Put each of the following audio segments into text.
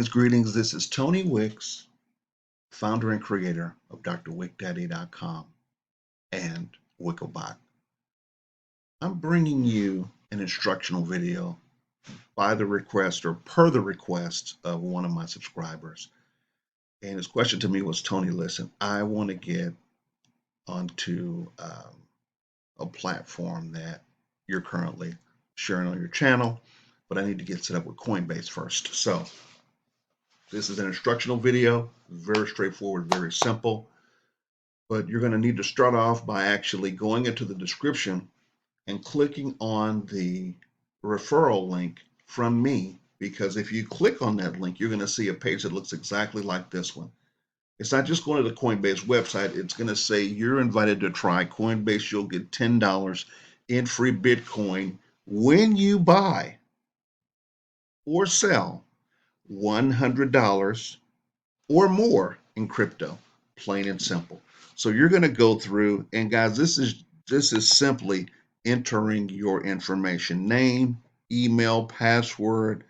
Greetings. This is Tony Wicks, founder and creator of drwickdaddy.com and Wicklebot. I'm bringing you an instructional video by the request or per the request of one of my subscribers. And his question to me was, Tony, listen, I want to get onto a platform that you're currently sharing on your channel, but I need to get set up with Coinbase first. So this is an instructional video, very straightforward, very simple, but you're going to need to start off by actually going into the description and clicking on the referral link from me, because if you click on that link, you're going to see a page that looks exactly like this one. It's not just going to the Coinbase website. It's going to say you're invited to try Coinbase. You'll get $10 in free Bitcoin when you buy or sell $100 or more in crypto, plain and simple. So you're going to go through, and guys, this is simply entering your information: name, email, password,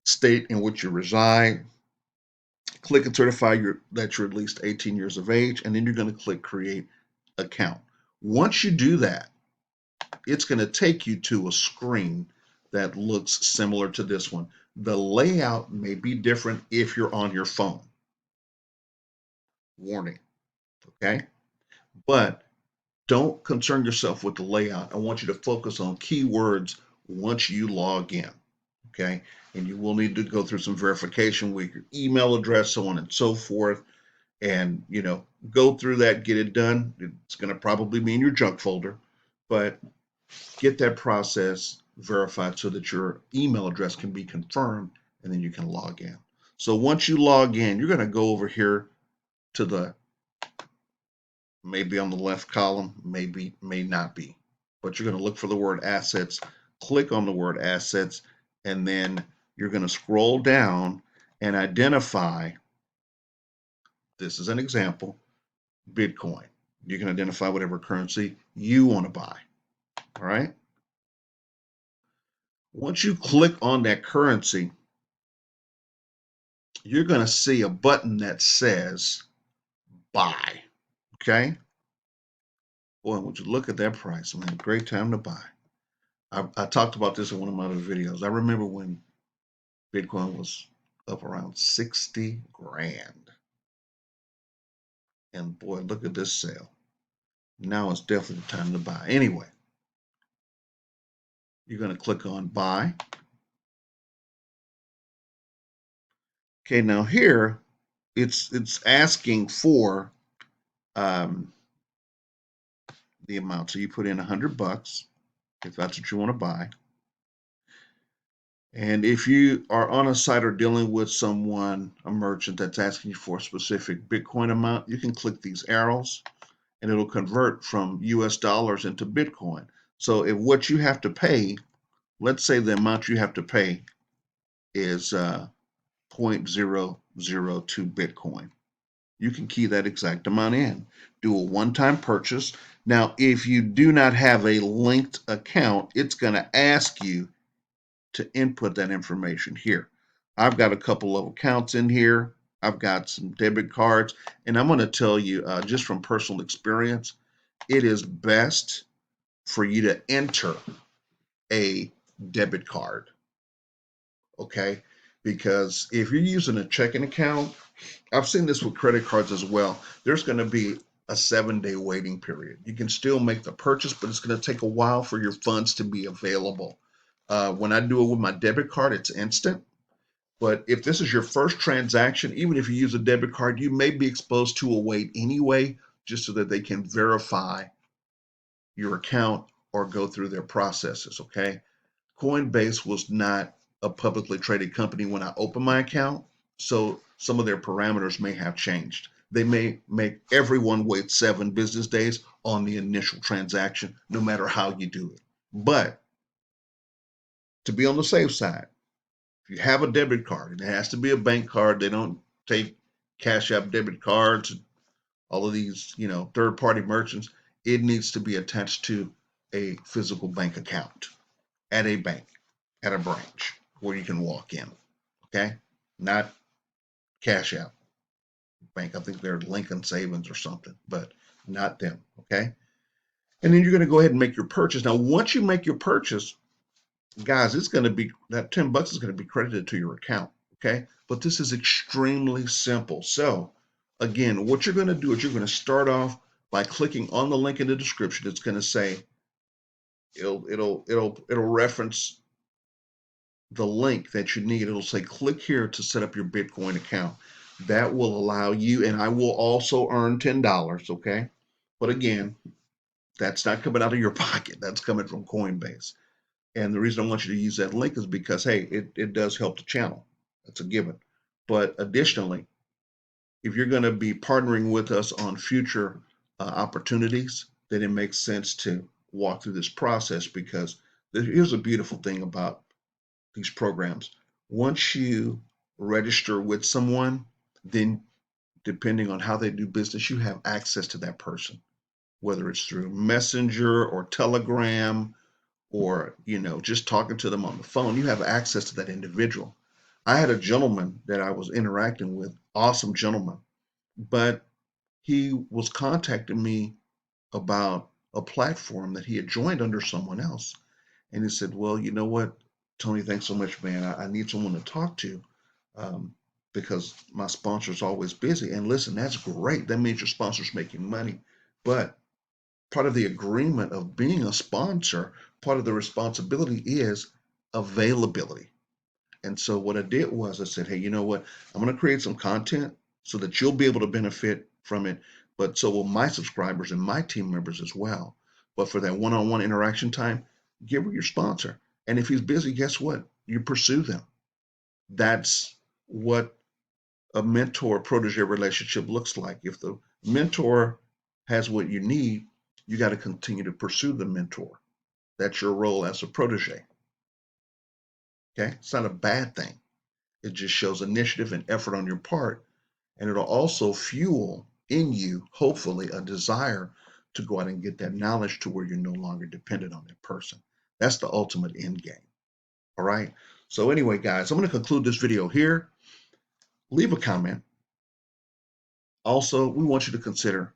state in which you reside. Click and certify that you're at least 18 years of age, and then you're going to click create account. Once you do that, it's going to take you to a screen that looks similar to this one. The layout may be different if you're on your phone. Warning, okay? But don't concern yourself with the layout. I want you to focus on keywords once you log in, okay? And you will need to go through some verification with your email address, so on and so forth. And, go through that, get it done. It's going to probably be in your junk folder, but get that process verified so that your email address can be confirmed, and then you can log in. So once you log in, you're going to go over here to the, maybe on the left column, may not be, but you're going to look for the word assets, click on the word assets, and then you're going to scroll down and identify, this is an example, Bitcoin. You can identify whatever currency you want to buy. All right. Once you click on that currency, you're going to see a button that says buy. Okay. Boy, would you look at that price, man. Great time to buy. I talked about this in one of my other videos. I remember when Bitcoin was up around 60 grand. And boy, look at this sale. Now it's definitely the time to buy. Anyway, you're going to click on buy. Okay, now here it's asking for the amount. So you put in $100 if that's what you want to buy. And if you are on a site or dealing with someone, a merchant that's asking you for a specific Bitcoin amount, you can click these arrows and it'll convert from US dollars into Bitcoin. So if what you have to pay, let's say the amount you have to pay is 0.002 Bitcoin. You can key that exact amount in. Do a one-time purchase. Now, if you do not have a linked account, it's going to ask you to input that information here. I've got a couple of accounts in here. I've got some debit cards, and I'm going to tell you just from personal experience, it is best for you to enter a debit card, okay? Because if you're using a checking account, I've seen this with credit cards as well, there's going to be a 7-day waiting period. You can still make the purchase, but it's going to take a while for your funds to be available. When I do it with my debit card, it's instant. But if this is your first transaction, even if you use a debit card, you may be exposed to a wait anyway, just so that they can verify your account or go through their processes, okay? Coinbase was not a publicly traded company when I opened my account, so some of their parameters may have changed. They may make everyone wait 7 business days on the initial transaction, no matter how you do it. But to be on the safe side, if you have a debit card, and it has to be a bank card, they don't take Cash App debit cards, all of these, third-party merchants, it needs to be attached to a physical bank account at a bank, at a branch where you can walk in. Okay? Not Cash App bank. I think they're Lincoln Savings or something, but not them. Okay? And then you're going to go ahead and make your purchase. Now, once you make your purchase, guys, it's going to be that $10 is going to be credited to your account. Okay? But this is extremely simple. So, again, what you're going to do is you're going to start off by clicking on the link in the description. It's going to say it'll reference the link that you need. It'll say click here to set up your Bitcoin account. That will allow you, and I will also earn $10. Okay? But again, that's not coming out of your pocket. That's coming from Coinbase. And the reason I want you to use that link is because, hey, it does help the channel. That's a given. But additionally, if you're going to be partnering with us on future opportunities, then it makes sense to walk through this process, because here's a beautiful thing about these programs. Once you register with someone, then depending on how they do business, you have access to that person, whether it's through Messenger or Telegram, or just talking to them on the phone. You have access to that individual. I had a gentleman that I was interacting with, awesome gentleman, but he was contacting me about a platform that he had joined under someone else. And he said, well, you know what, Tony, thanks so much, man. I need someone to talk to, because my sponsor's always busy. And listen, that's great. That means your sponsor's making money. But part of the agreement of being a sponsor, part of the responsibility is availability. And so what I did was I said, hey, you know what? I'm going to create some content so that you'll be able to benefit from it, but so will my subscribers and my team members as well. But for that one-on-one interaction time, give her your sponsor. And if he's busy, guess what? You pursue them. That's what a mentor-protege relationship looks like. If the mentor has what you need, you got to continue to pursue the mentor. That's your role as a protege. Okay? It's not a bad thing. It just shows initiative and effort on your part. And it'll also fuel in you, hopefully, a desire to go out and get that knowledge to where you're no longer dependent on that person. That's the ultimate end game. All right? So anyway, guys, I'm going to conclude this video here. Leave a comment. Also, we want you to consider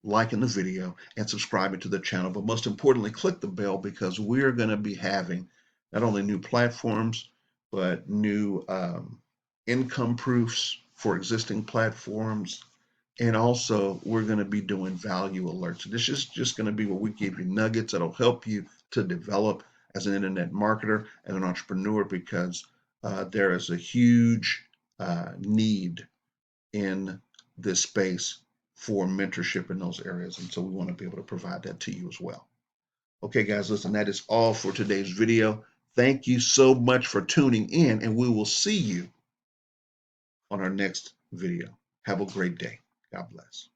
liking the video and subscribing to the channel, but most importantly, click the bell, because we're going to be having not only new platforms, but new income proofs for existing platforms. And also, we're going to be doing value alerts. This is just going to be where we give you nuggets that'll help you to develop as an internet marketer and an entrepreneur, because there is a huge need in this space for mentorship in those areas. And so we want to be able to provide that to you as well. Okay, guys, listen, that is all for today's video. Thank you so much for tuning in, and we will see you on our next video. Have a great day. God bless.